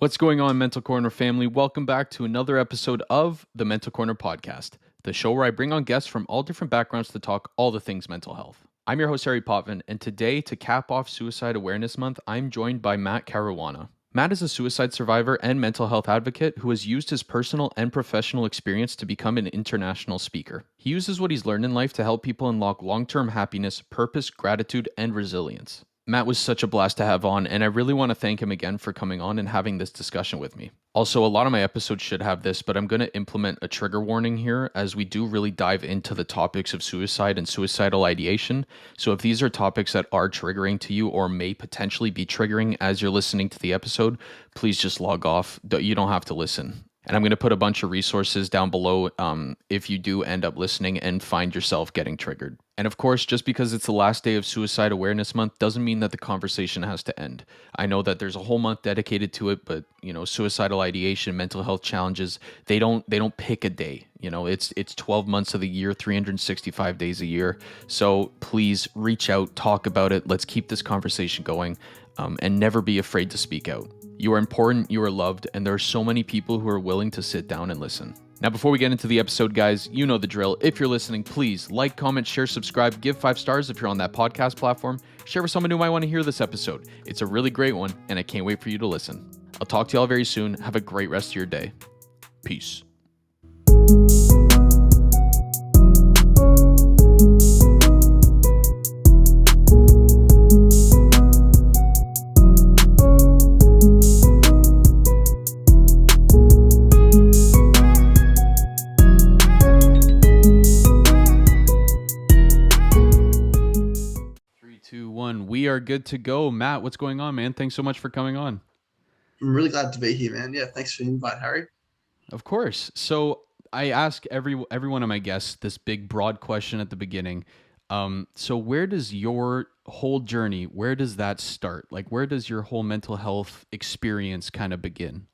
What's going on, Mental Corner family? Welcome back to another episode of the Mental Corner podcast, the show where I bring on guests from all different backgrounds to talk all the things mental health. I'm your host, Harry Potvin, and today, to cap off Suicide Awareness Month, I'm joined by Matt Caruana. Matt is a suicide survivor and mental health advocate who has used his personal and professional experience to become an international speaker. He uses what he's learned in life to help people unlock long term happiness, purpose, gratitude, and resilience. Matt was such a blast to have on, and I really want to thank him again for coming on and having this discussion with me. Also, a lot of my episodes should have this, but I'm going to implement a trigger warning here as we do really dive into the topics of suicide and suicidal ideation. So if these are topics that are triggering to you or may potentially be triggering as you're listening to the episode, please just log off. You don't have to listen. And I'm going to put a bunch of resources down below if you do end up listening and find yourself getting triggered. And of course, just because it's the last day of Suicide Awareness Month doesn't mean that the conversation has to end. I know that there's a whole month dedicated to it, but suicidal ideation, mental health challenges, they don't pick a day. It's 12 months of the year, 365 days a year. So please reach out, talk about it. Let's keep this conversation going, and never be afraid to speak out. You are important, you are loved, and there are so many people who are willing to sit down and listen. Now, before we get into the episode, guys, you know the drill. If you're listening, please like, comment, share, subscribe, give 5 stars if you're on that podcast platform. Share with someone who might want to hear this episode. It's a really great one, and I can't wait for you to listen. I'll talk to y'all very soon. Have a great rest of your day. Peace. 3, 2, 1. We are good to go. Matt, what's going on, man? Thanks so much for coming on. I'm really glad to be here, man. Yeah, thanks for the invite, Harry. Of course. So I ask every one of my guests this big, broad question at the beginning. So where does your whole journey, where does that start? Like, where does your whole mental health experience kind of begin?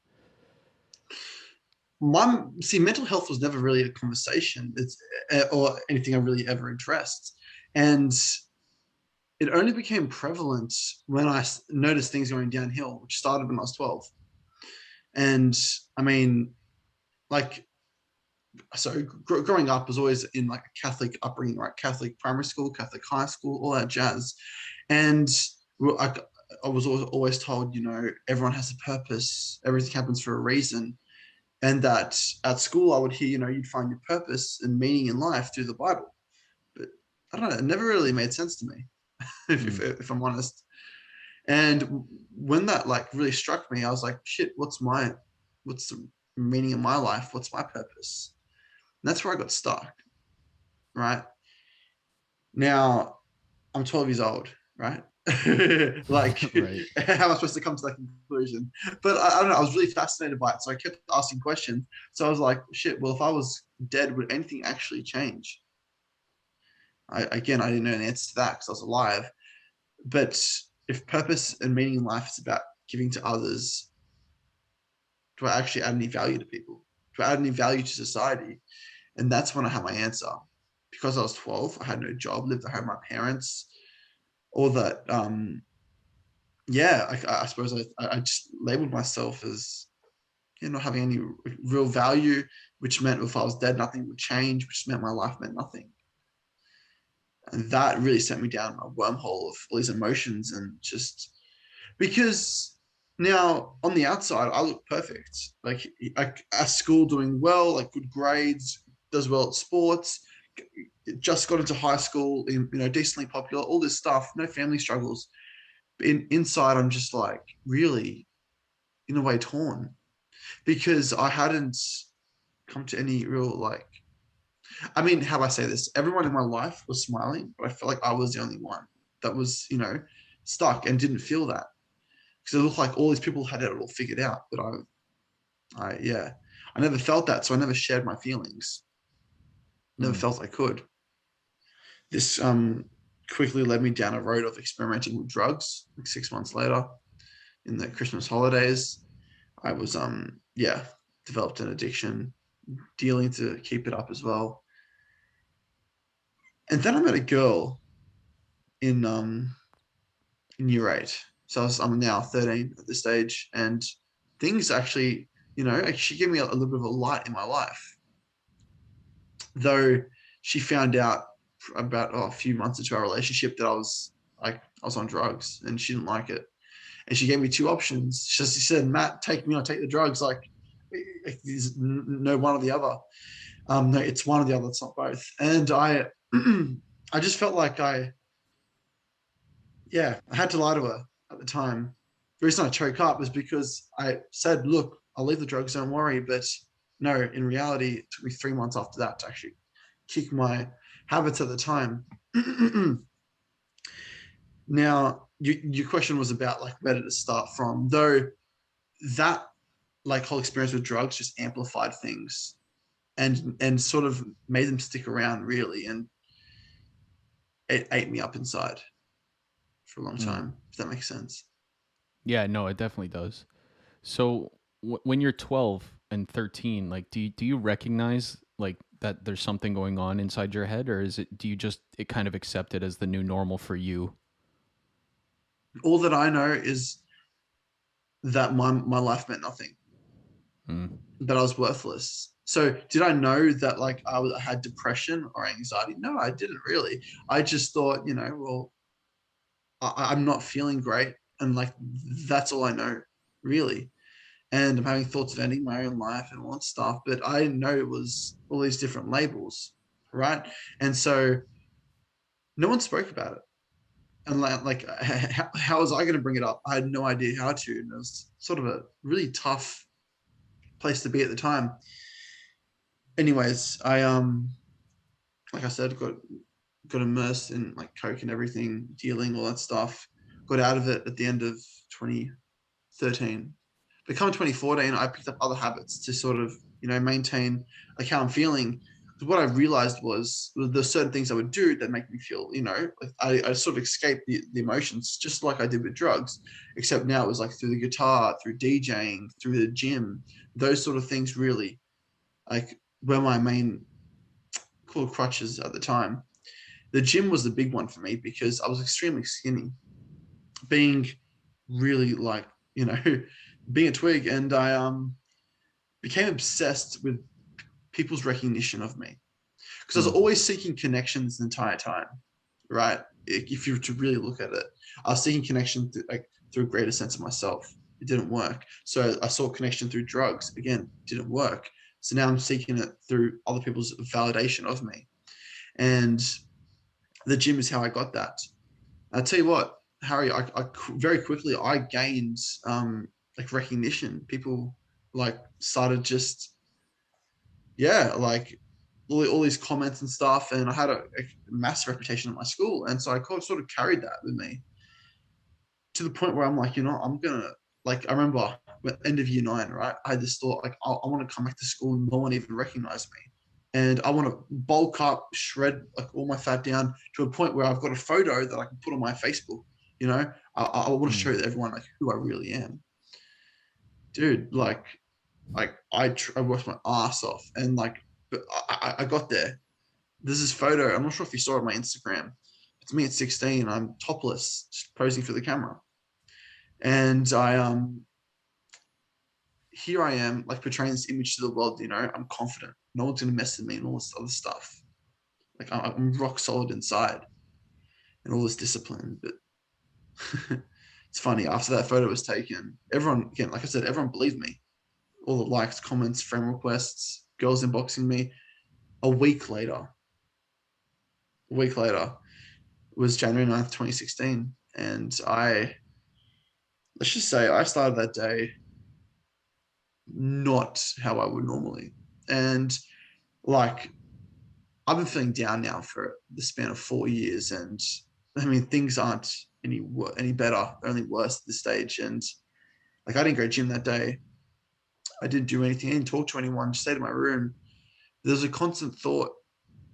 Mental health was never really a conversation. Or anything I really ever addressed, and it only became prevalent when I noticed things going downhill, which started when I was 12. And I mean, like, so growing up was always in like a Catholic upbringing, right? Catholic primary school, Catholic high school, all that jazz. And I was always told, everyone has a purpose, everything happens for a reason. And that at school, I would hear, you'd find your purpose and meaning in life through the Bible. But I don't know, it never really made sense to me, if I'm honest. And when that like really struck me, I was like, shit, what's the meaning of my life? What's my purpose? And that's where I got stuck, right? Now I'm 12 years old, right? Like, Right. how am I supposed to come to that conclusion? But I don't know. I was really fascinated by it, so I kept asking questions. So I was like, "Shit! Well, if I was dead, would anything actually change?" I didn't know the answer to that because I was alive. But if purpose and meaning in life is about giving to others, do I actually add any value to people? Do I add any value to society? And that's when I had my answer. Because I was 12, I had no job, lived at home with my parents, all that. I suppose I just labeled myself as not having any real value, which meant if I was dead, nothing would change, which meant my life meant nothing. And that really sent me down a wormhole of all these emotions, and just because now on the outside I look perfect, like at school doing well, like good grades, does well at sports, just got into high school, decently popular, all this stuff, no family struggles. Inside, I'm just like really, in a way, torn because I hadn't come to any real like. I mean, how do I say this? Everyone in my life was smiling, but I felt like I was the only one that was, stuck and didn't feel that because it looked like all these people had it all figured out, but I never felt that, so I never shared my feelings. Never felt I could. This quickly led me down a road of experimenting with drugs. Like 6 months later, in the Christmas holidays, I was developed an addiction, dealing to keep it up as well. And then I met a girl in year 8. So I'm now 13 at this stage, and things actually, she gave me a little bit of a light in my life. Though she found out about a few months into our relationship that I was on drugs, and she didn't like it. And she gave me two options. She said, "Matt, take me or take the drugs." Like, there's no one or the other. No, it's one or the other. It's not both. And I just felt like I had to lie to her at the time. The reason I choke up is because I said, "Look, I'll leave the drugs, don't worry." But no, in reality, it took me 3 months after that to actually kick my habits at the time. Now, your question was about like where did it start from? Though that like whole experience with drugs just amplified things and sort of made them stick around really, and it ate me up inside for a long Mm. time. If that makes sense. Yeah, no, it definitely does. So when you're 12 and 13, like do you recognize like that there's something going on inside your head, or is it do you just it kind of accept it as the new normal for you? All that I know is that my life meant nothing, Mm. that I was worthless. So did I know that like I had depression or anxiety? No, I didn't really. I just thought, well, I'm not feeling great, and like that's all I know, really. And I'm having thoughts of ending my own life and all that stuff. But I didn't know it was all these different labels, right? And so no one spoke about it. And like how was I going to bring it up? I had no idea how to, and it was sort of a really tough place to be at the time. Anyways, like I said, got immersed in like coke and everything, dealing, all that stuff. Got out of it at the end of 2013. Become 2014, I picked up other habits to sort of, maintain like how I'm feeling. Because what I realized was there's certain things I would do that make me feel, like I sort of escape the emotions just like I did with drugs, except now it was like through the guitar, through DJing, through the gym, those sort of things really like were my main cool crutches at the time. The gym was the big one for me because I was extremely skinny, being really like, being a twig, and I became obsessed with people's recognition of me because I was Mm. always seeking connections the entire time, right? If you were to really look at it, I was seeking connection through a greater sense of myself. It didn't work. So I sought connection through drugs. Again, didn't work. So now I'm seeking it through other people's validation of me. And the gym is how I got that. I'll tell you what, Harry, I very quickly I gained like recognition. People like started just like all these comments and stuff, and I had a massive reputation at my school, and so I sort of carried that with me to the point where I'm like, I'm gonna like I remember at the end of year 9, right? I had this thought like I want to come back to school and no one even recognize me. And I want to bulk up, shred like all my fat down to a point where I've got a photo that I can put on my Facebook. I want to Mm. show everyone like who I really am, dude. I worked my ass off, and like, but I got there. There's this photo. I'm not sure if you saw it on my Instagram. It's me at 16. I'm topless, just posing for the camera, and here I am, like portraying this image to the world. I'm confident. No one's gonna mess with me and all this other stuff. Like I'm rock solid inside and all this discipline. But it's funny. After that photo was taken, everyone, again, like I said, everyone believed me. All the likes, comments, friend requests, girls inboxing me. A week later, was January 9th, 2016. And let's just say I started that day not how I would normally. And like, I've been feeling down now for the span of 4 years. And I mean, things aren't any better, they're only worse at this stage. And like, I didn't go gym that day. I didn't do anything. I didn't talk to anyone, just stayed in my room. There's a constant thought,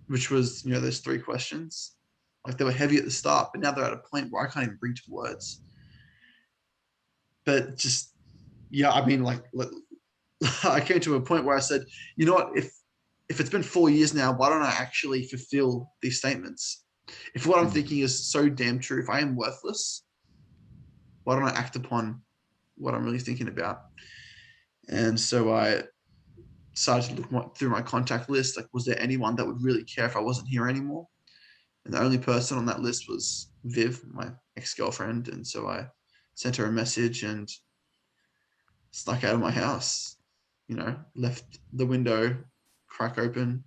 which was, those three questions. Like they were heavy at the start, but now they're at a point where I can't even bring to words. But just, yeah, I mean, like I came to a point where I said, you know what, if it's been 4 years now, why don't I actually fulfill these statements? If what I'm Mm. thinking is so damn true, if I am worthless, why don't I act upon what I'm really thinking about? And so I started to look through my contact list. Like, was there anyone that would really care if I wasn't here anymore? And the only person on that list was Viv, my ex-girlfriend. And so I sent her a message and snuck out of my house, left the window crack open.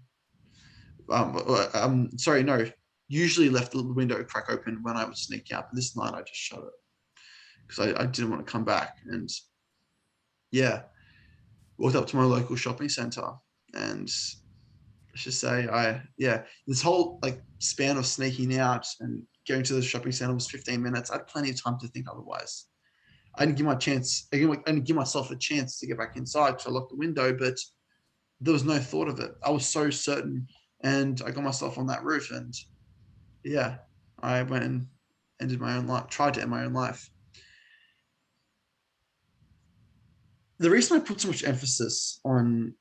Sorry, no, usually left the window crack open when I would sneak out. But this night I just shut it because I didn't want to come back. And yeah, walked up to my local shopping center and let's just say this whole like span of sneaking out and going to the shopping center was 15 minutes. I had plenty of time to think otherwise. I didn't give myself a chance to get back inside, so I locked the window, but there was no thought of it. I was so certain, and I got myself on that roof, and yeah, I went and ended my own life, tried to end my own life. The reason I put so much emphasis on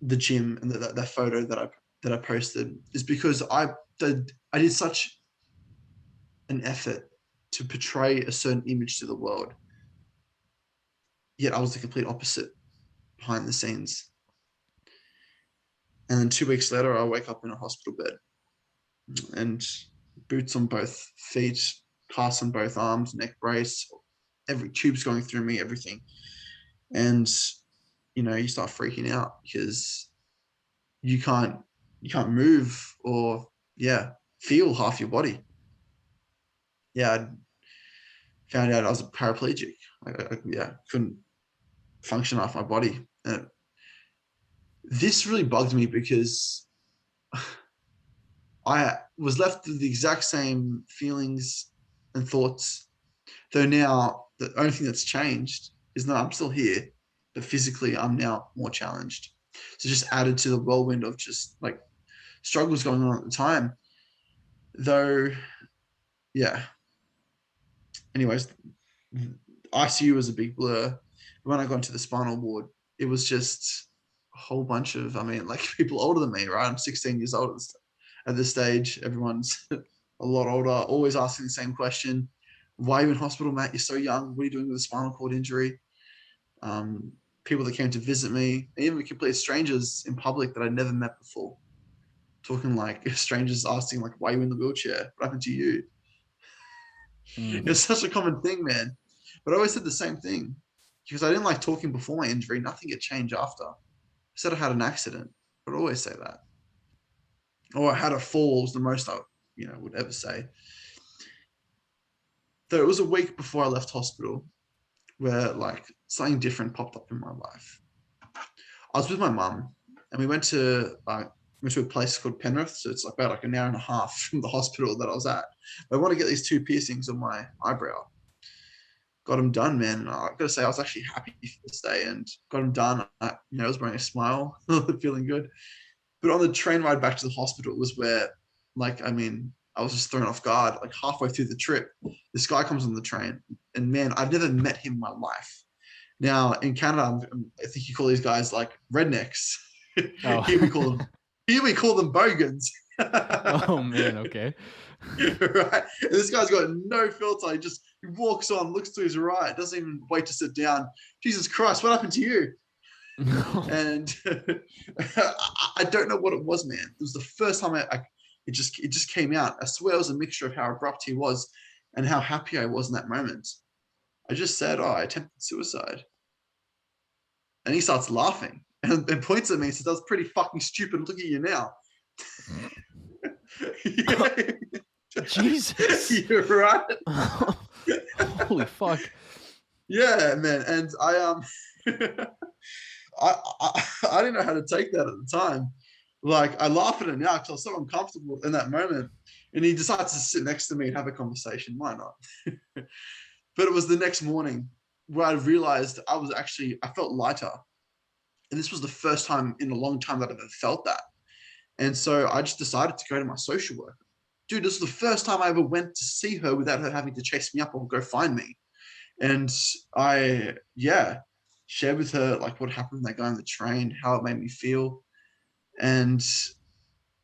the gym and that photo that I posted is because I did such an effort to portray a certain image to the world, yet I was the complete opposite behind the scenes. And then 2 weeks later, I wake up in a hospital bed and boots on both feet, casts on both arms, neck brace, every tube's going through me, everything. And you start freaking out because you can't move or feel half your body. Yeah, I found out I was a paraplegic. Couldn't function off my body. And this really bugged me because I was left with the exact same feelings and thoughts, though now the only thing that's changed is that I'm still here, but physically I'm now more challenged. So just added to the whirlwind of just like struggles going on at the time. Though, yeah. Anyways, ICU was a big blur. When I got into the spinal ward, it was just a whole bunch of, like people older than me, right? I'm 16 years old at this stage. Everyone's a lot older, always asking the same question. Why are you in hospital, Matt? You're so young. What are you doing with a spinal cord injury? People that came to visit me, even complete strangers in public that I'd never met before. Talking like strangers asking like, why are you in the wheelchair? What happened to you? Mm. It's such a common thing, man. But I always said the same thing because I didn't like talking before my injury. Nothing had changed after. I said I had an accident, but I always say that. Or I had a fall was the most I would ever say. Though it was a week before I left hospital where like something different popped up in my life. I was with my mum and we went to a place called Penrith. So it's about like an hour and a half from the hospital that I was at. But I want to get these 2 piercings on my eyebrow. Got them done, man. I gotta say, I was actually happy for this day and got them done. I was wearing a smile, feeling good. But on the train ride back to the hospital was where, I was just thrown off guard. Like halfway through the trip, this guy comes on the train, and man, I've never met him in my life. Now in Canada, I think you call these guys like rednecks. Oh. Here we call them, bogans. Oh man, okay. Right? And this guy's got no filter. He walks on, looks to his right, doesn't even wait to sit down. Jesus Christ, what happened to you? And I don't know what it was, man. It was the first time it just came out. I swear it was a mixture of how abrupt he was and how happy I was in that moment. I just said, "Oh, I attempted suicide," and he starts laughing and points at me and says, "That's pretty fucking stupid. Look at you now." Jesus. You're right. Holy fuck. Yeah, man. And I didn't know how to take that at the time. Like I laugh at it now because I was so uncomfortable in that moment. And he decides to sit next to me and have a conversation. Why not? But it was the next morning where I realized I felt lighter. And this was the first time in a long time that I've ever felt that. And so I just decided to go to my social worker. Dude, this was the first time I ever went to see her without her having to chase me up or go find me. And I, shared with her like what happened when I got on the train, how it made me feel. And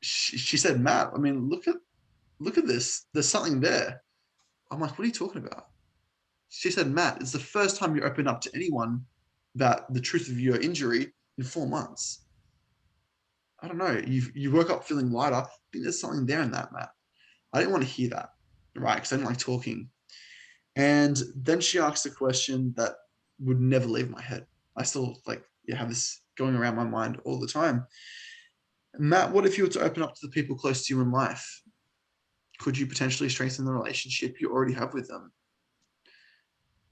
she said, Matt, look at this. There's something there. I'm like, what are you talking about? She said, Matt, it's the first time you open up to anyone about the truth of your injury in 4 months. I don't know. You woke up feeling lighter. I think there's something there in that, Matt. I didn't want to hear that, right? Because I didn't like talking. And then she asked a question that would never leave my head. I still have this going around my mind all the time. Matt, what if you were to open up to the people close to you in life? Could you potentially strengthen the relationship you already have with them?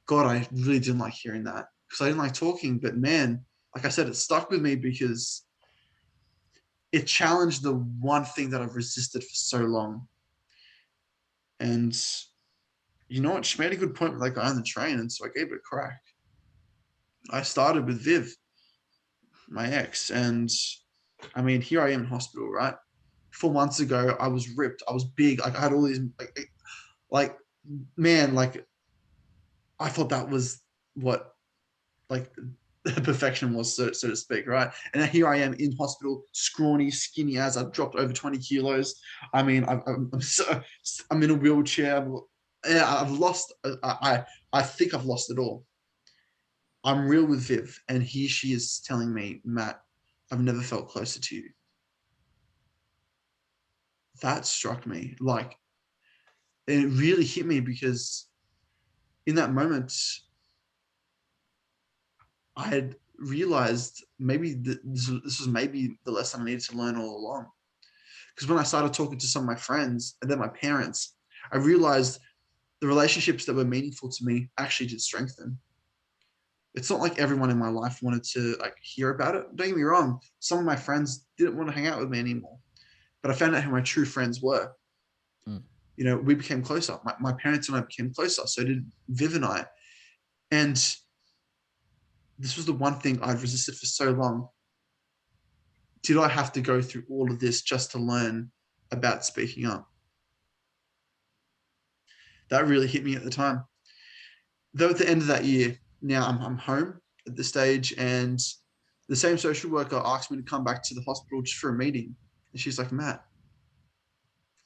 God, I really didn't like hearing that because I didn't like talking. But man, like I said, it stuck with me because it challenged the one thing that I've resisted for so long. And you know what? She made a good point with that guy on the train. And so I gave it a crack. I started with Viv, my ex. And I mean, here I am in hospital, right? 4 months ago, I was ripped. I was big. Like I had all these, like man, like I thought that was what like perfection was, so to speak, right? And now here I am in hospital, scrawny, skinny as I've dropped over 20 kilos. I mean, I'm in a wheelchair. Yeah, I've lost. I think I've lost it all. I'm real with Viv, and she is telling me, Matt, I've never felt closer to you. That struck me. Like it really hit me because in that moment, I had realized maybe this was maybe the lesson I needed to learn all along. Because when I started talking to some of my friends and then my parents, I realized the relationships that were meaningful to me actually did strengthen. It's not like everyone in my life wanted to hear about it. Don't get me wrong. Some of my friends didn't want to hang out with me anymore, but I found out who my true friends were. Mm. We became closer. My parents and I became closer. So did Viv and I. And this was the one thing I've resisted for so long. Did I have to go through all of this just to learn about speaking up? That really hit me at the time. Though at the end of that year, now I'm home at this stage, and the same social worker asked me to come back to the hospital just for a meeting. And she's like, Matt,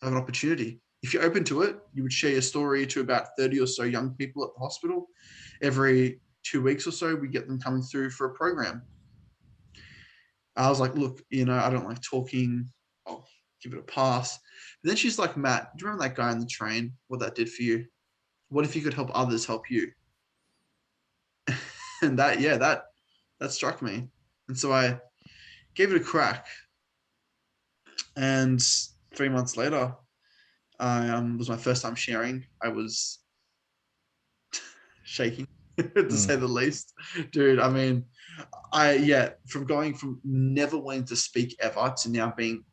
I have an opportunity. If you're open to it, you would share your story to about 30 or so young people at the hospital. Every 2 weeks or so, we get them coming through for a program. I was like, look, I don't like talking. I'll give it a pass. But then she's like, Matt, do you remember that guy on the train? What that did for you? What if you could help others help you? And that struck me. And so I gave it a crack. And 3 months later, I was my first time sharing. I was shaking, to Mm. say the least, dude. I mean, from going from never wanting to speak ever to now being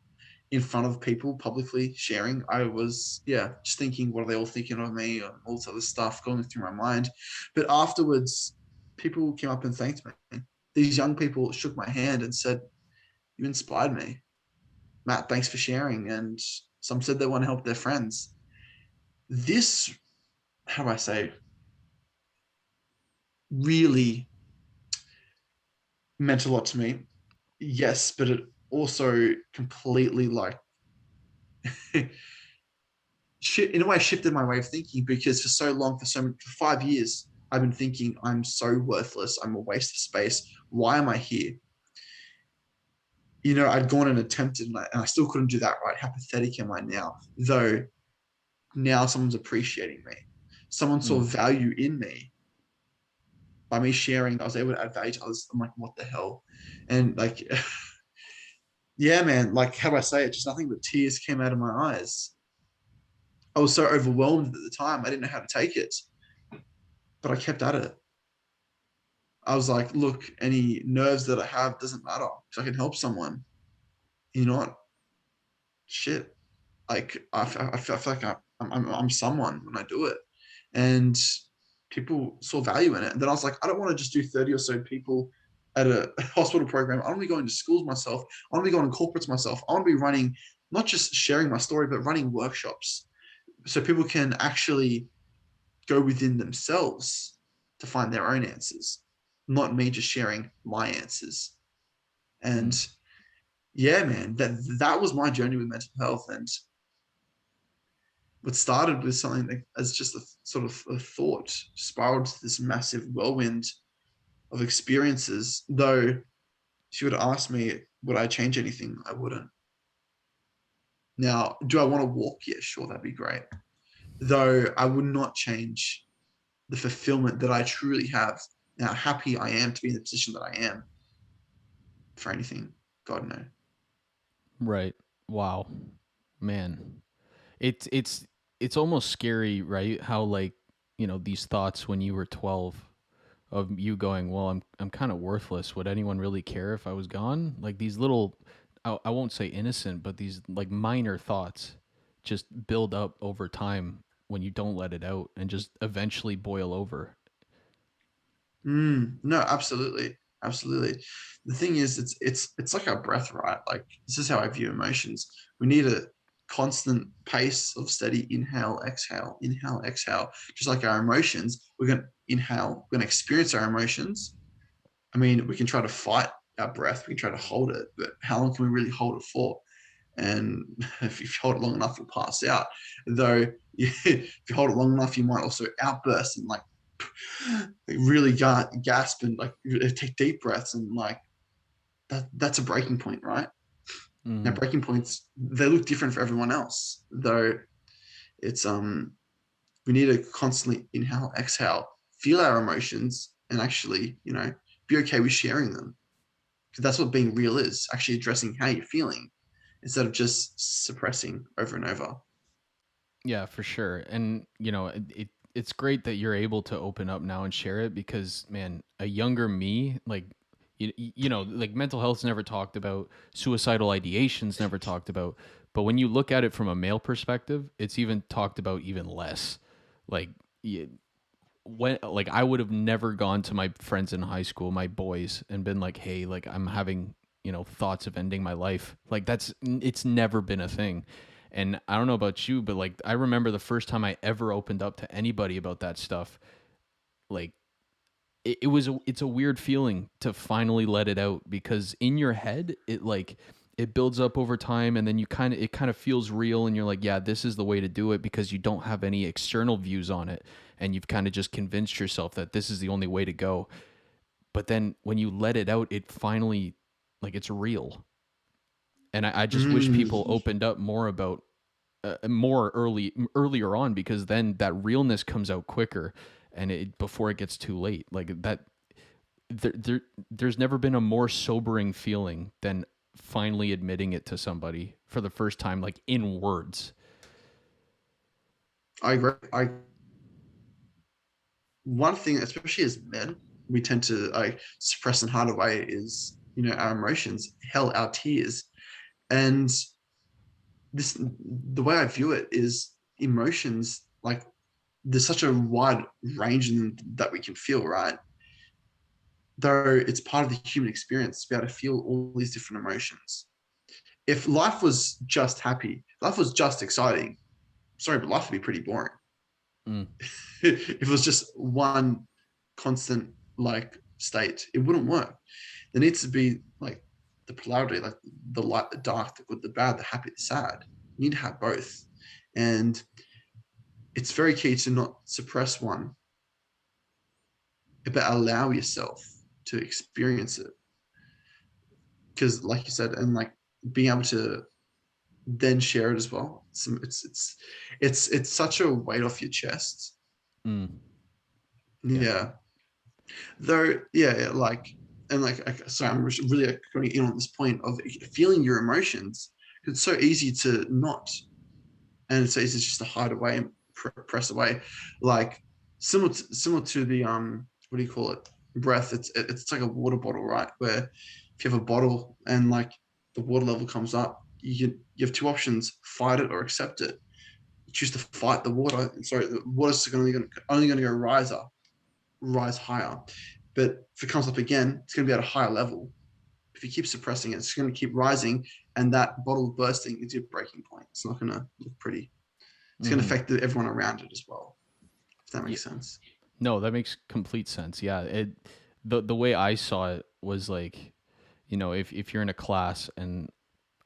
in front of people publicly sharing, I was just thinking, what are they all thinking of me, and all this other stuff going through my mind. But afterwards, people came up and thanked me. These young people shook my hand and said, you inspired me, Matt, thanks for sharing. And some said they want to help their friends. This, how do I say, really meant a lot to me. Yes, but it also completely in a way shifted my way of thinking, because for so long, for 5 years, I've been thinking I'm so worthless. I'm a waste of space. Why am I here? I'd gone and attempted, and I still couldn't do that right. How pathetic am I now? Though now someone's appreciating me. Someone saw Mm. value in me by me sharing. I was able to add value to others. I'm like, what the hell? And yeah, man, how do I say it? Just nothing but tears came out of my eyes. I was so overwhelmed at the time. I didn't know how to take it, but I kept at it. I was like, look, any nerves that I have doesn't matter because I can help someone. You know what? Shit. I feel like I'm someone when I do it. And people saw value in it. And then I was like, I don't want to just do 30 or so people at a hospital program. I want to be going to schools myself. I want to be going to corporates myself. I want to be running, not just sharing my story, but running workshops so people can actually go within themselves to find their own answers, not me just sharing my answers. And Mm. yeah, man, that was my journey with mental health. And what started with something as just a sort of a thought spiraled to this massive whirlwind of experiences. Though, if you would ask me, would I change anything? I wouldn't. Now, do I want to walk? Yeah, sure, that'd be great. Though I would not change the fulfillment that I truly have, and how happy I am to be in the position that I am for anything. God, no. Right. Wow. Man. It's it's almost scary, right? How like, these thoughts when you were 12 of you going, "Well, I'm kind of worthless. Would anyone really care if I was gone?" Like these little I won't say innocent, but these like minor thoughts just build up over time when you don't let it out and just eventually boil over. No, absolutely, absolutely. The thing is, it's like our breath, right? Like this is how I view emotions. We need a constant pace of steady inhale, exhale. Just like our emotions, we're gonna inhale, we're gonna experience our emotions. I mean, we can try to fight our breath, we can try to hold it, but how long can we really hold it for? And if you hold it long enough, you'll pass out. Though, if you hold it long enough, you might also outburst and like really gasp and like take deep breaths, and like that's a breaking point, right? Now, Mm. breaking points, they look different for everyone else, though. It's we need to constantly inhale, exhale, feel our emotions, and actually, be okay with sharing them, because that's what being real is, actually addressing how you're feeling instead of just suppressing over and over. Yeah, for sure. And it's great that you're able to open up now and share it because man, a younger me, like like mental health's never talked about, suicidal ideation's never talked about, but when you look at it from a male perspective, it's even talked about even less. Like when like I would have never gone to my friends in high school, my boys, and been like, "Hey, like I'm having, thoughts of ending my life." Like it's never been a thing. And I don't know about you, but like I remember the first time I ever opened up to anybody about that stuff, like it's a weird feeling to finally let it out because in your head it builds up over time and then it kind of feels real and you're like, yeah, this is the way to do it because you don't have any external views on it and you've kind of just convinced yourself that this is the only way to go. But then when you let it out, it finally like it's real. And I just wish people Mm, opened up more about more earlier on because then that realness comes out quicker and it before it gets too late. Like that there's never been a more sobering feeling than finally admitting it to somebody for the first time, like in words. I agree. I One thing, especially as men, we tend to suppress and hide away is, our emotions, hell, our tears. And this, the way I view it is emotions, like there's such a wide range in them that we can feel, right? Though it's part of the human experience to be able to feel all these different emotions. If life was just happy, life was just exciting, sorry, but life would be pretty boring. Mm, If it was just one constant like state, it wouldn't work. There needs to be like the polarity, like the light, the dark, the good, the bad, the happy, the sad. You need to have both. And it's very key to not suppress one, but allow yourself to experience it. Because, like you said, and like being able to then share it as well. It's such a weight off your chest. mm, yeah. Yeah. Though, yeah, like, and like, sorry, I'm really going in on this point of feeling your emotions. It's so easy to not, and it's easy just to hide away and press away, like similar to the what do you call it? Breath. It's like a water bottle, right? Where if you have a bottle and like the water level comes up, you have two options: fight it or accept it. You choose to fight the water, and sorry, the water's only going to go rise higher. But if it comes up again, it's going to be at a higher level. If you keep suppressing it, it's going to keep rising, and that bottle bursting is your breaking point. It's not going to look pretty. It's going to Mm-hmm. affect everyone around it as well, if that Yeah. makes sense. No, that makes complete sense. Yeah. The way I saw it was like, if you're in a class and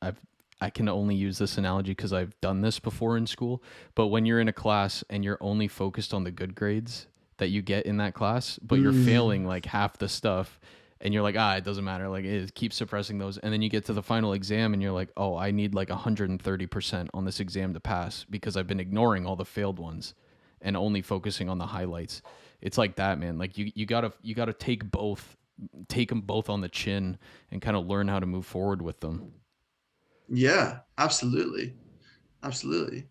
I've I can only use this analogy because I've done this before in school. But when you're in a class and you're only focused on the good grades, that you get in that class, but you're failing Mm. like half the stuff, and you're like, it doesn't matter. Like, keep suppressing those, and then you get to the final exam, and you're like, oh, I need like 130% on this exam to pass because I've been ignoring all the failed ones and only focusing on the highlights. It's like that, man. Like you gotta take them both on the chin and kind of learn how to move forward with them. Yeah, absolutely. Absolutely.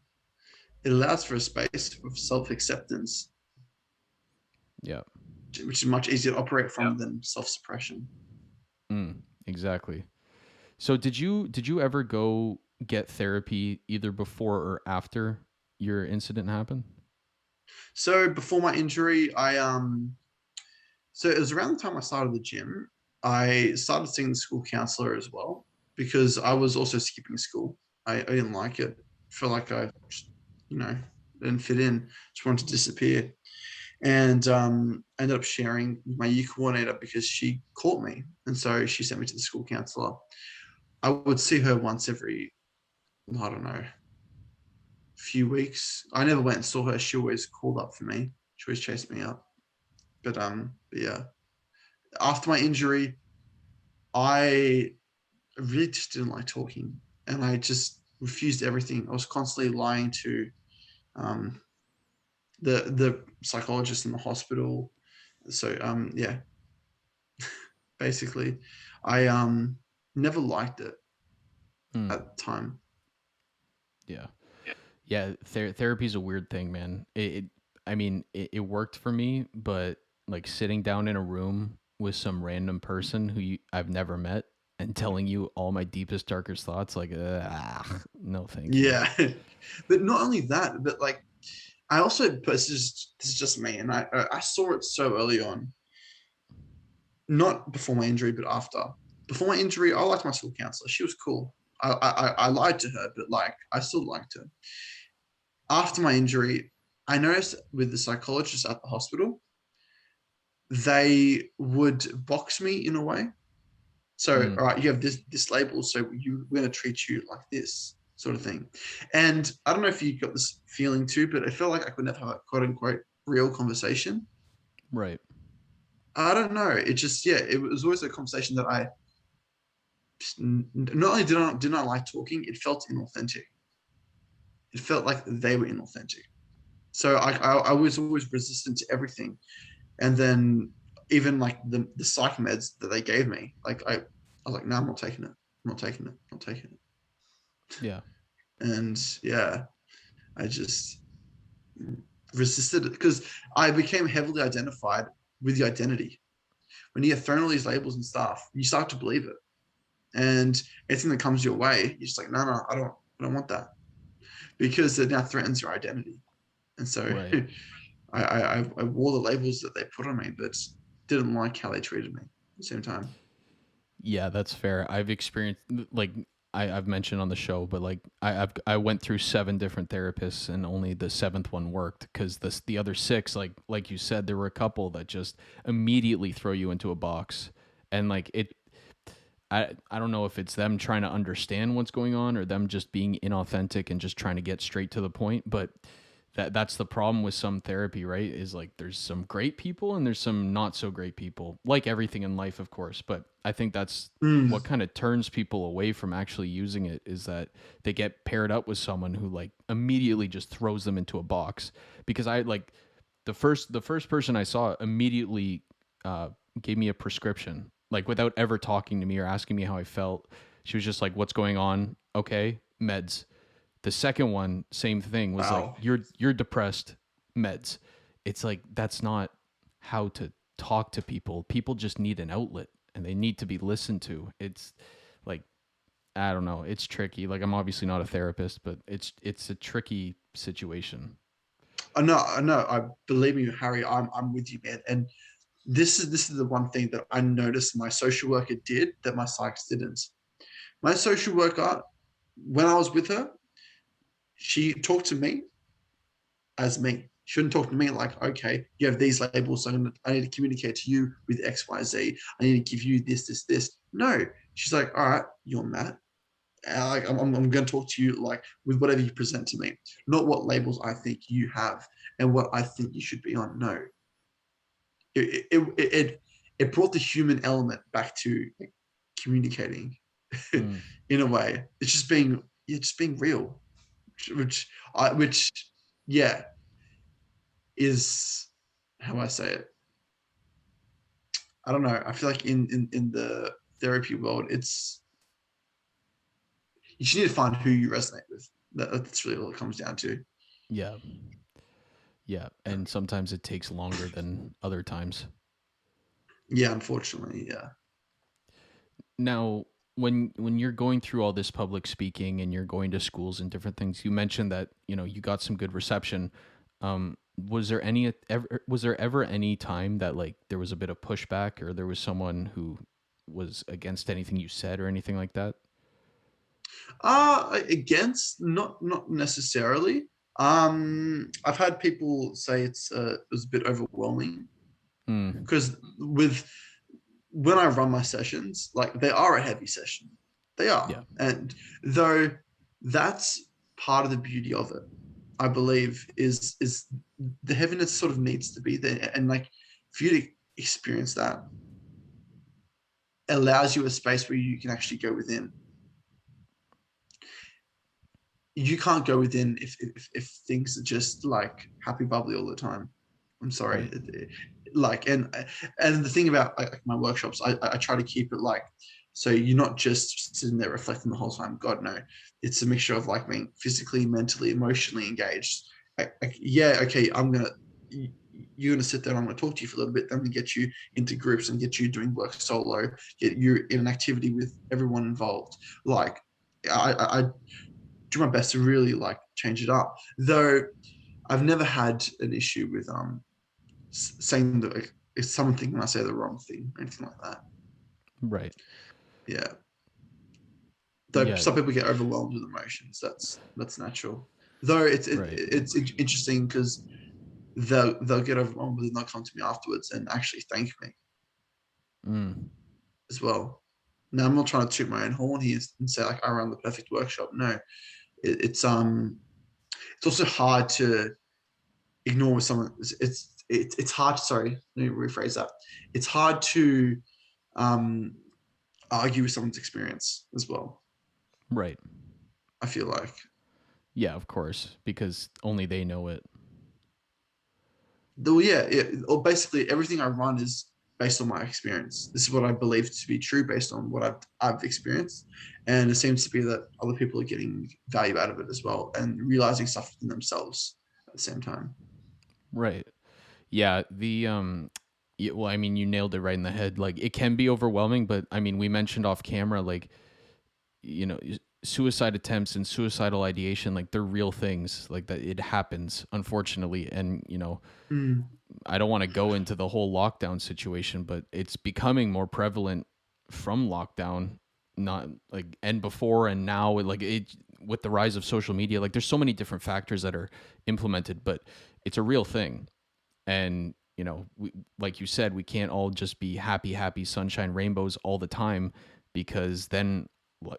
It allows for a space of self acceptance, Yeah. which is much easier to operate from than self suppression. Exactly. So did you ever go get therapy either before or after your incident happened? So before my injury, so it was around the time I started the gym. I started seeing the school counselor as well because I was also skipping school. I didn't like it. Felt like I, you know, didn't fit in. Just wanted to disappear. And I ended up sharing with my year coordinator because she caught me, and so she sent me to the school counselor. I would see her once every, I don't know, few weeks. I never went and saw her. She always called up for me. She always chased me up. But yeah. After my injury, I really just didn't like talking, and I just refused everything. I was constantly lying to um, the psychologist in the hospital. So yeah, basically, I never liked it Hmm. at the time. Yeah. Yeah, therapy is a weird thing, man. I mean, it worked for me, but like sitting down in a room with some random person I've never met and telling you all my deepest, darkest thoughts, like, no, thank you. Yeah, but not only that, but like I also, but this is just me, and I saw it so early on, not before my injury, but after. Before my injury, I liked my school counselor. She was cool. I lied to her, but like I still liked her. After my injury, I noticed with the psychologist at the hospital, they would box me in a way. So, Mm, all right, you have this label, so we're going to treat you like this sort of thing. And I don't know if you got this feeling too, but I felt like I could never have a quote unquote real conversation. right. I don't know. It just, yeah, it was always a conversation that I not only did not like talking, it felt inauthentic. It felt like they were inauthentic. So I was always resistant to everything. And then even like the psych meds that they gave me, like I was like, no, I'm not taking it. I'm not taking it. I'm not taking it. Yeah. And yeah, I just resisted it because I became heavily identified with the identity. When you get thrown all these labels and stuff, you start to believe it. And anything that comes your way, you're just like, no, no, I don't want that because it now threatens your identity. And so Right. I wore the labels that they put on me, but didn't like how they treated me at the same time. Yeah, that's fair. I've experienced like I've mentioned on the show, but like I went through 7 different therapists and only the seventh one worked because the other six, like you said, there were a couple that just immediately throw you into a box, and like I don't know if it's them trying to understand what's going on or them just being inauthentic and just trying to get straight to the point, but that's the problem with some therapy, right? Is like there's some great people and there's some not so great people. Like everything in life, of course, but I think that's what Mm. kind of turns people away from actually using it is that they get paired up with someone who like immediately just throws them into a box because I like the first person I saw immediately gave me a prescription, like without ever talking to me or asking me how I felt. She was just like, "What's going on? Okay, meds." The second one, same thing, was like, Wow. "You're depressed, meds." It's like that's not how to talk to people. People just need an outlet and they need to be listened to. It's like I don't know. It's tricky. Like I'm obviously not a therapist, but it's a tricky situation. I know. I believe me, Harry. I'm with you, man. And this is the one thing that I noticed my social worker did that my psychs didn't. My social worker, when I was with her, she talked to me as me. She shouldn't talk to me like, okay, you have these labels, so I need to communicate to you with X, Y, Z. I need to give you this, this, this. No, she's like, all right, you're Matt. Like I'm going to talk to you like with whatever you present to me, not what labels I think you have and what I think you should be on. No, it brought the human element back to like, communicating Mm, in a way. It's just being real, which yeah is how I say it. I don't know. I feel like in the therapy world, it's you just need to find who you resonate with. That's really all it comes down to. yeah. Yeah. And sometimes it takes longer than other times. Yeah, unfortunately, yeah. Now, when you're going through all this public speaking and you're going to schools and different things, you mentioned that you got some good reception. Was there ever any time that like there was a bit of pushback or there was someone who was against anything you said or anything like that? Against, not necessarily. I've had people say it was a bit overwhelming Mm, because with when I run my sessions, like they are a heavy session. They are. yeah. And though that's part of the beauty of it, I believe, is the heaviness sort of needs to be there. And like for you to experience that allows you a space where you can actually go within. You can't go within if things are just like happy bubbly all the time. I'm sorry. Right. Like and the thing about like my workshops, I try to keep it like so you're not just sitting there reflecting the whole time. God no, it's a mixture of like being physically, mentally, emotionally engaged. Yeah, okay, you're gonna sit there and I'm gonna talk to you for a little bit, then we get you into groups and get you doing work solo, get you in an activity with everyone involved. Like I do my best to really like change it up. Though I've never had an issue with saying that like, it's something when I say the wrong thing or anything like that. Right. Yeah. Though Yeah. some people get overwhelmed with emotions. That's natural. Though Right. it's interesting because they'll get overwhelmed, but then they'll come to me afterwards and actually thank me Mm, as well. Now I'm not trying to toot my own horn here and say like I run the perfect workshop. No, it's also hard to ignore with someone. It's hard. Sorry, let me rephrase that. It's hard to um, argue with someone's experience as well. right. I feel like, Yeah, of course, because only they know it. though, yeah, or basically everything I run is based on my experience. This is what I believe to be true based on what I've experienced, and it seems to be that other people are getting value out of it as well and realizing stuff within themselves at the same time. Right. Yeah, yeah, well, I mean, you nailed it right in the head. Like it can be overwhelming, but I mean, we mentioned off camera like, you know, suicide attempts and suicidal ideation like they're real things. Like that it happens unfortunately and, Mm, I don't want to go into the whole lockdown situation, but it's becoming more prevalent from lockdown, not like and before and now like it with the rise of social media. Like there's so many different factors that are implemented, but it's a real thing. And like you said, we can't all just be happy sunshine rainbows all the time, because then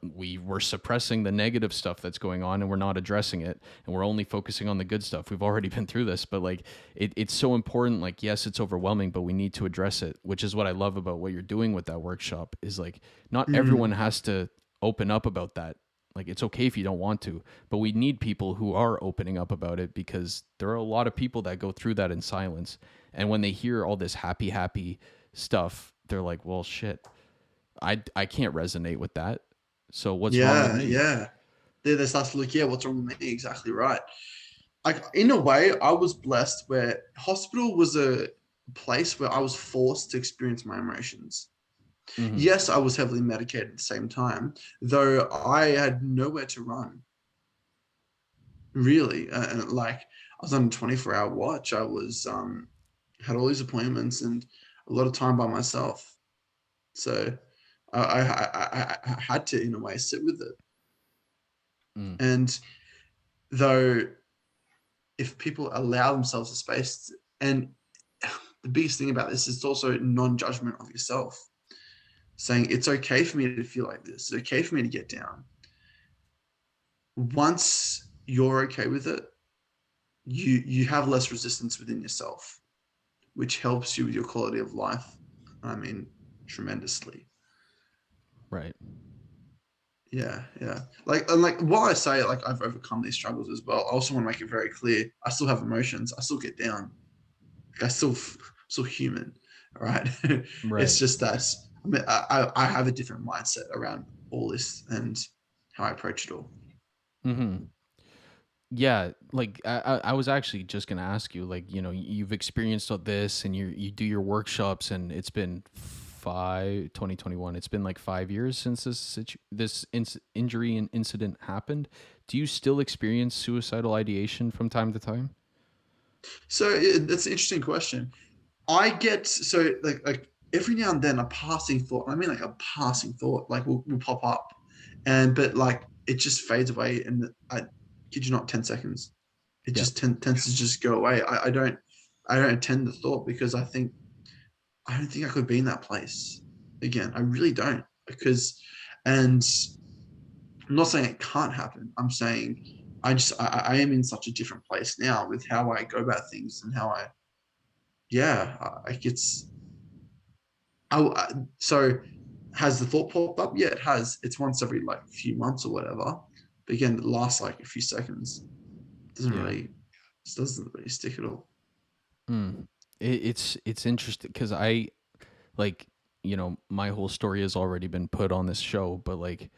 we're suppressing the negative stuff that's going on and we're not addressing it, and we're only focusing on the good stuff. We've already been through this, but like it's so important. Like yes, it's overwhelming, but we need to address it, which is what I love about what you're doing with that workshop. Is like not everyone mm, has to open up about that. Like it's okay if you don't want to, but we need people who are opening up about it, because there are a lot of people that go through that in silence. And when they hear all this happy stuff, they're like, well, shit, I can't resonate with that. So what's wrong with yeah, me? yeah. They start to look, yeah, what's wrong with me? Exactly right. Like in a way, I was blessed where hospital was a place where I was forced to experience my emotions. Hmm. Yes, I was heavily medicated at the same time, though I had nowhere to run, really. And like I was on a 24-hour watch. I was had all these appointments and a lot of time by myself. So I had to, in a way, sit with it. Mm. And though if people allow themselves a space, and the biggest thing about this is it's also non-judgment of yourself, saying it's okay for me to feel like this, it's okay for me to get down. Once you're okay with it, you have less resistance within yourself, which helps you with your quality of life. I mean, tremendously. Right. Yeah, yeah. Like while I say like I've overcome these struggles as well, I also want to make it very clear. I still have emotions. I still get down. Like, still human, right? It's Right. just that I mean, I have a different mindset around all this and how I approach it all. Mm-hmm. Yeah, like I was actually just gonna ask you, like, you've experienced all this, and you do your workshops, and it's been 2021. It's been like 5 years since this injury and incident happened. Do you still experience suicidal ideation from time to time? So that's an interesting question. I get so like every now and then a passing thought. I mean, like a passing thought, like will pop up, and but like it just fades away, and I kid you not, 10 seconds. It Yeah, just tends to just go away. I don't attend the thought because I don't think I could be in that place again. I really don't because, and I'm not saying it can't happen. I'm saying I am in such a different place now with how I go about things and how I yeah like I so has the thought popped up? Yeah, it has. It's once every like few months or whatever. But again, it lasts like a few seconds. yeah. Doesn't really stick at all. Mm. It's interesting because I like my whole story has already been put on this show, but like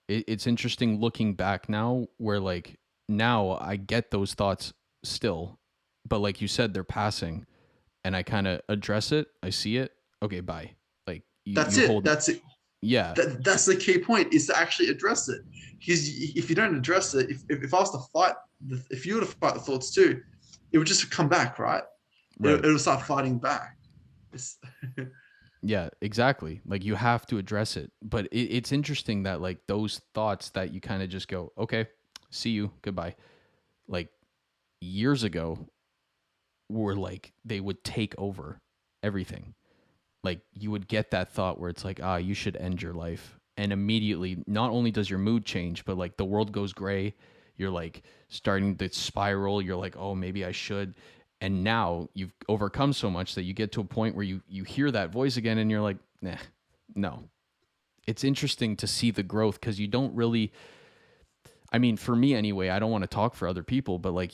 it's interesting looking back now, where like now I get those thoughts still, but like you said, they're passing, and I kind of address it. I see it. Okay, bye. Like That's you it. hold. That's it. Yeah. That's the key point is to actually address it. Because if you don't address it, if I was to fight, if you were to fight the thoughts too, it would just come back, right? Right. It'll start fighting back. It's, Yeah, exactly. Like you have to address it, but it's interesting that like those thoughts that you kind of just go, okay, see you, goodbye. Like years ago, were like they would take over everything. Like you would get that thought where it's like, you should end your life, and immediately not only does your mood change, but like the world goes gray. You're like starting to spiral. You're like, oh, maybe I should. And now you've overcome so much that you get to a point where you hear that voice again, and you're like, nah, no. It's interesting to see the growth, because you don't really, I mean, for me anyway, I don't want to talk for other people, but like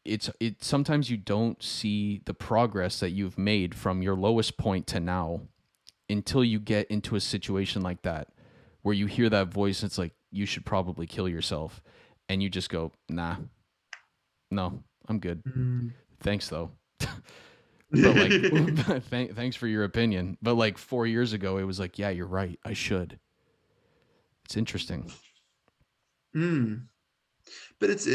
it sometimes you don't see the progress that you've made from your lowest point to now until you get into a situation like that, where you hear that voice. It's like, you should probably kill yourself, and you just go, nah, no, I'm good, mm. thanks though. But like thanks for your opinion, but like 4 years ago it was like, yeah, you're right, I should. It's interesting. mm. But it's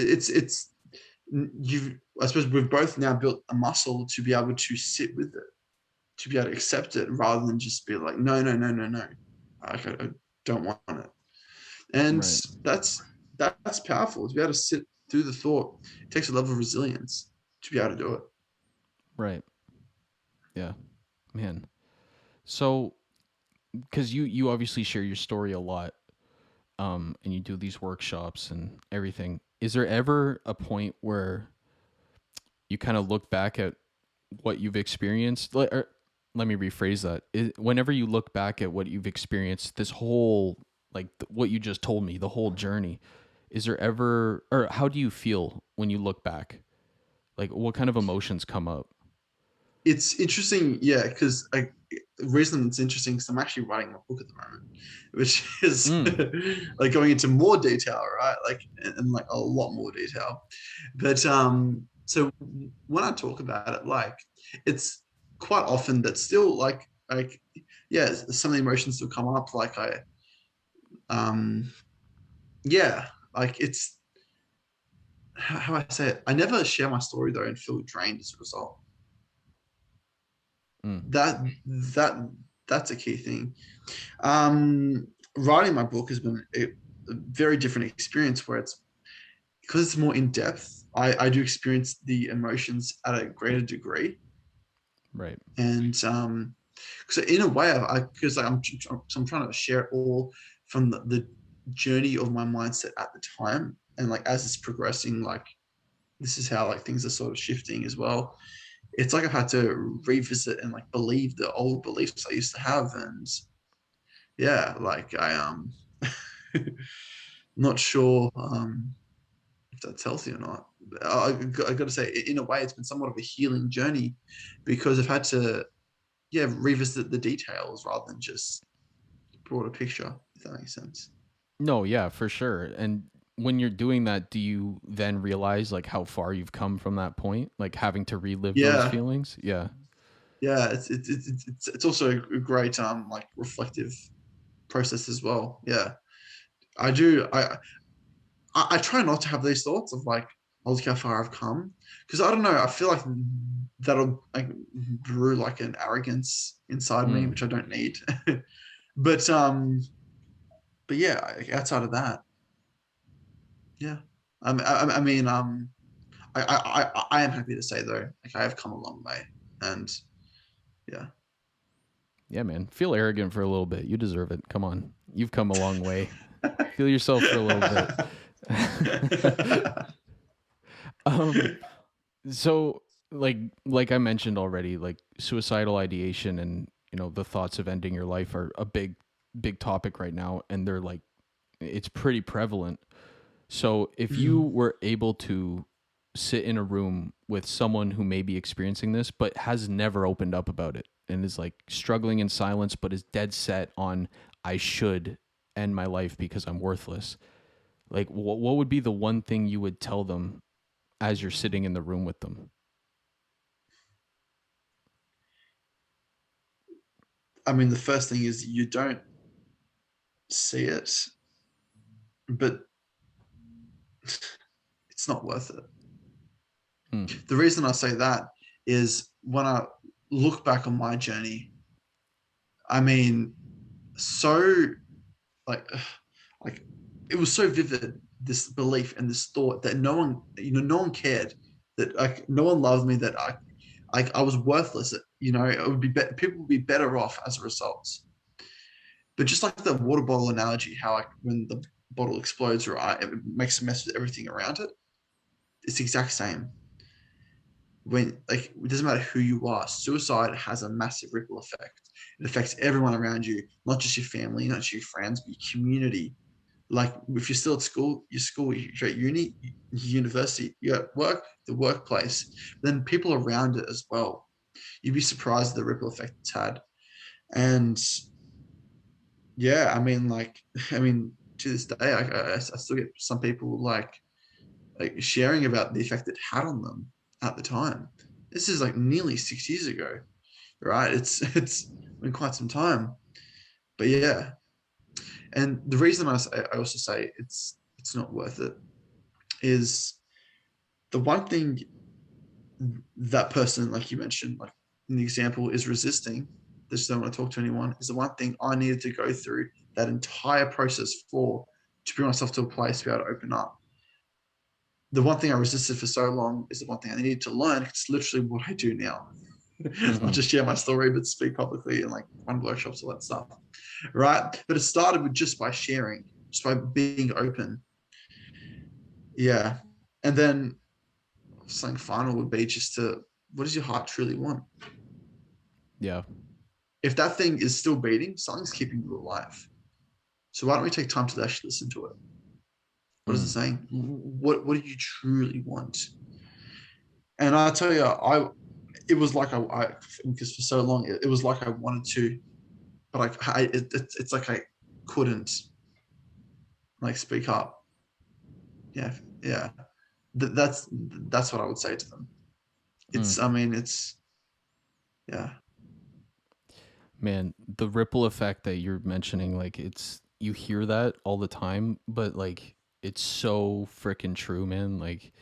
you've I suppose we've both now built a muscle to be able to sit with it, to be able to accept it rather than just be like, no, no, no, no, no. I don't want it. And Right. that's powerful to be able to sit through the thought. It takes a level of resilience to be able to do it. Right. Yeah, man. So because you obviously share your story a lot, and you do these workshops and everything, is there ever a point where you kind of look back at what you've experienced? Let me rephrase that. Whenever you look back at what you've experienced, this whole, like what you just told me, the whole journey, is there ever, or how do you feel when you look back? Like what kind of emotions come up? It's interesting, yeah, because the reason it's interesting is I'm actually writing my book at the moment, which is Mm, like going into more detail, right? Like and like a lot more detail. But so when I talk about it, like it's quite often that still like yeah, some of the emotions still come up. Like um yeah, like it's how I say it. I never share my story though and feel drained as a result. mm, That that's a key thing. Um, Writing my book has been a very different experience where it's because it's more in depth. I do experience the emotions at a greater degree, right. and so in a way, I because like, I'm trying to share it all from the journey of my mindset at the time, and like as it's progressing, like this is how like things are sort of shifting as well. it's like I've had to revisit and like believe the old beliefs I used to have. And yeah, like not sure if that's healthy or not. I got to say, in a way, it's been somewhat of a healing journey because I've had to, yeah, revisit the details rather than just broader picture, if that makes sense. No, yeah, for sure. And when you're doing that, do you then realize like how far you've come from that point, like having to relive those Yeah, feelings? Yeah. yeah, it's also a great like reflective process as well. Yeah, I do. I try not to have these thoughts of like, oh, look how far I've come, because I don't know. I feel like that'll like brew like an arrogance inside me, Mm. which I don't need. but but yeah, outside of that, yeah. I mean, I am happy to say though, like I have come a long way, and yeah. Yeah, man. Feel arrogant for a little bit. You deserve it. Come on. You've come a long way. Feel yourself for a little bit. um so like I mentioned already, like suicidal ideation and, you know, the thoughts of ending your life are a big topic right now, and they're like it's pretty prevalent. So if you Mm. were able to sit in a room with someone who may be experiencing this but has never opened up about it and is like struggling in silence but is dead set on I should end my life because I'm worthless. Like what would be the one thing you would tell them as you're sitting in the room with them? I mean, the first thing is you don't see it, but it's not worth it. Hmm. The reason I say that is when I look back on my journey, I mean, so like like it was so vivid, this belief and this thought that no one, no one cared, that like no one loved me, that I was worthless. It would be, people would be better off as a result. But just like the water bottle analogy, how like when the bottle explodes or it makes a mess with everything around it, it's the exact same. When like it doesn't matter who you are, suicide has a massive ripple effect. It affects everyone around you, not just your family, not just your friends, but your community. Like if you're still at school, your school, you're at uni, university, you're at work, the workplace, then people around it as well. You'd be surprised at the ripple effect it's had. And yeah, I mean, like, I mean, to this day, I still get some people like sharing about the effect it had on them at the time. This is like nearly 6 years ago, right? It's been quite some time, but yeah. And the reason I also say it's not worth it is the one thing that person, like you mentioned, like in the example, is resisting. They just don't want to talk to anyone. Is the one thing I needed to go through that entire process for to bring myself to a place to be able to open up. The one thing I resisted for so long is the one thing I needed to learn. It's literally what I do now. Not Mm-hmm. just share my story, but speak publicly and like run workshops, all that stuff. Right. But it started with just by sharing, just by being open. Yeah. And then something final would be just to, what does your heart truly want? Yeah. If that thing is still beating, something's keeping you alive. So why don't we take time to actually listen to it? What is it Mm. saying? What do you truly want? And I tell you, it was like because for so long it was like I wanted to, but it's like I couldn't like speak up. Yeah, yeah. That's what I would say to them. Mm. I mean, it's yeah. Man, the ripple effect that you're mentioning, like it's you hear that all the time, but like it's so freaking true, man. Like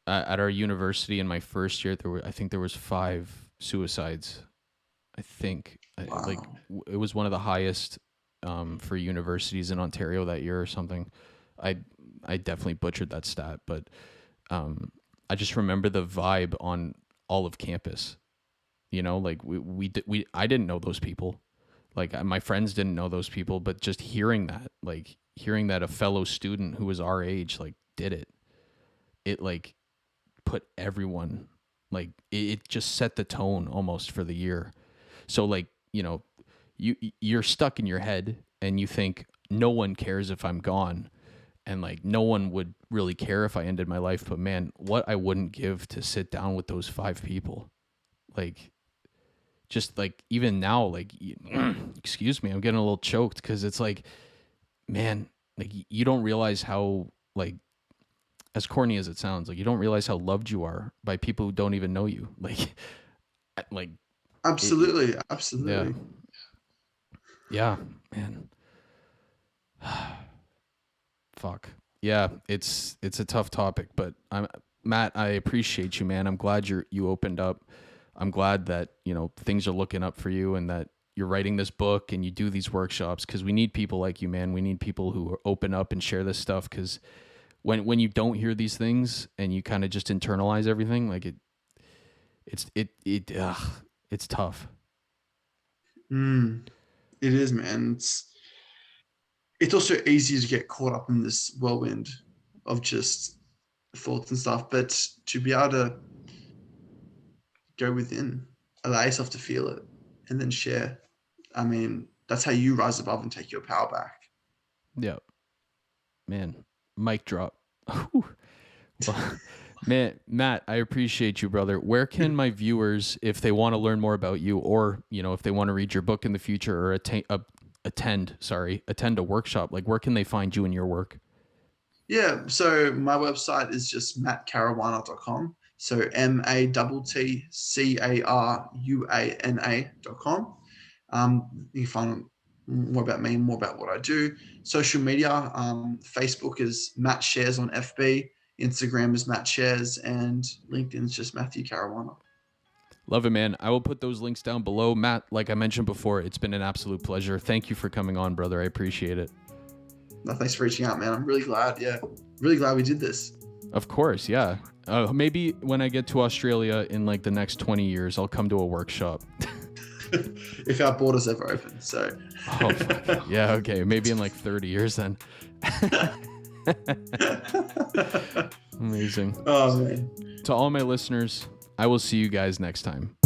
at our university in my first year, I think there was 5 suicides. I think Wow. it was one of the highest for universities in Ontario that year or something. I I definitely butchered that stat, but um, I just remember the vibe on all of campus. You know, like we I didn't know those people. Like my friends didn't know those people, but just hearing that a fellow student who was our age like did it, it like put everyone Like it just set the tone almost for the year. So like, you're stuck in your head and you think no one cares if I'm gone, and like no one would really care if I ended my life, but man, what I wouldn't give to sit down with those 5 people. Like just like even now, like excuse me, I'm getting a little choked because it's like, man, like you don't realize how, like, as corny as it sounds, like you don't realize how loved you are by people who don't even know you. Like Absolutely, yeah, absolutely. yeah, man. Fuck. Yeah, it's a tough topic, but I'm Matt, I appreciate you, man. I'm glad you opened up. I'm glad that, things are looking up for you and that you're writing this book and you do these workshops, cuz we need people like you, man. We need people who open up and share this stuff, cuz when you don't hear these things and you kind of just internalize everything, like it's tough. Mm, it is, man. It's also easy to get caught up in this whirlwind of just thoughts and stuff, but to be able to go within, allow yourself to feel it, and then share. I mean, that's how you rise above and take your power back. Yeah, man. Mic drop. Well, man, Matt, I appreciate you, brother. Where can my viewers, if they want to learn more about you, or if they want to read your book in the future, or attend a workshop, like where can they find you and your work? Yeah, so my website is just mattcaruana.com. So MATTCARUANA.com. You can find more about me, more about what I do. Social media, Facebook is Matt Shares on FB, Instagram is Matt Shares, and LinkedIn is just Matthew Caruana. Love it, man. I will put those links down below. Matt, like I mentioned before, it's been an absolute pleasure. Thank you for coming on, brother. I appreciate it. No, thanks for reaching out, man. I'm really glad. Yeah, really glad we did this. Of course, yeah. Maybe when I get to Australia in like the next 20 years, I'll come to a workshop. If our borders ever open, so. Oh, fuck. Yeah, okay. Maybe in like 30 years then. Amazing. Oh, man. To all my listeners, I will see you guys next time.